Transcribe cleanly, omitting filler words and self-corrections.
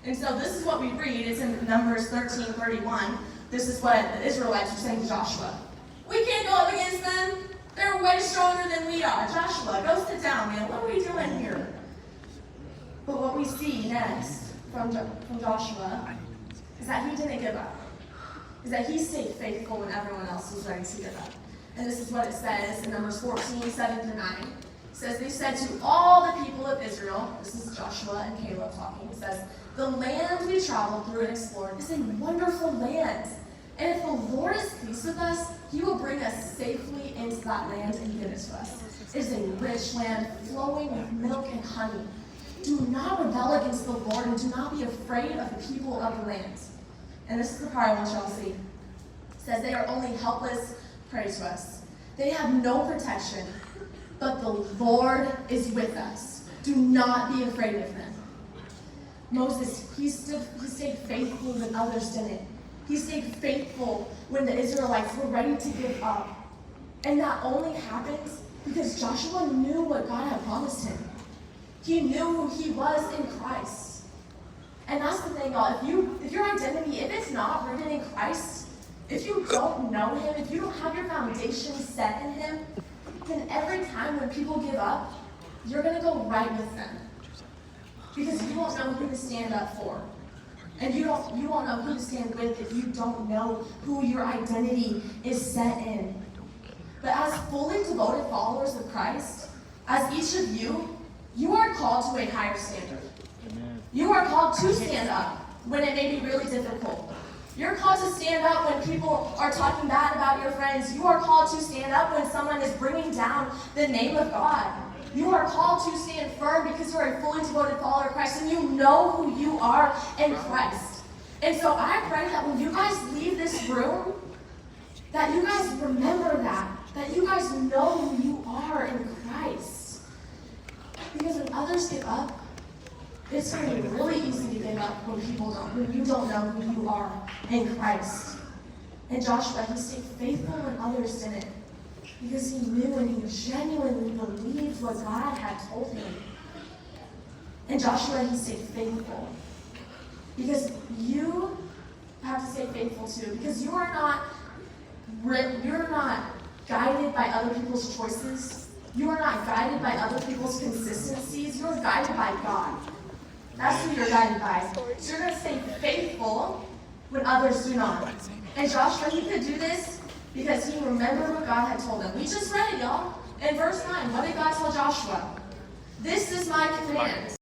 And so this is what we read. It's in Numbers 13:31. This is what the Israelites are saying to Joshua. We can't go up against them. They're way stronger than we are. Joshua, go sit down, man. What are we doing here? But what we see next from Joshua is that he didn't give up. Is that he stayed faithful when everyone else was ready to give up. And this is what it says in Numbers 14:7-9. It says, they said to all the people of Israel, this is Joshua and Caleb talking, it says, the land we traveled through and explored is a wonderful land. And if the Lord is pleased with us, he will bring us safely into that land and give it to us. It is a rich land flowing with milk and honey. Do not rebel against the Lord and do not be afraid of the people of the land. And this is the part I want y'all to see. It says they are only helpless prey to us. They have no protection, but the Lord is with us. Do not be afraid of them. Moses, he stayed faithful when others didn't. He stayed faithful when the Israelites were ready to give up. And that only happened because Joshua knew what God had promised him. He knew who he was in Christ. And that's the thing, y'all. If your identity, if it's not rooted in Christ, if you don't know him, if you don't have your foundation set in him, then every time when people give up, you're going to go right with them. Because you won't know who to stand up for. And you won't know who to stand with if you don't know who your identity is set in. But as fully devoted followers of Christ, as each of you, you are called to a higher standard. Amen. You are called to stand up when it may be really difficult. You're called to stand up when people are talking bad about your friends. You are called to stand up when someone is bringing down the name of God. You are called to stand firm because you are a fully devoted follower of Christ and you know who you are in Christ. And so I pray that when you guys leave this room, that you guys remember that you guys know who you are in Christ. Because when others give up, it's going to be really easy to give up when you don't know who you are in Christ. And Joshua, he stayed faithful when others didn't. Because he knew and he genuinely believed what God had told him. And Joshua, he stayed faithful. Because you have to stay faithful too. Because you're not guided by other people's choices. You are not guided by other people's consistencies. You're guided by God. That's who you're guided by. So you're going to stay faithful when others do not. And Joshua, he could do this because he remembered what God had told him. We just read it, y'all. In verse 9, what did God tell Joshua? This is my command.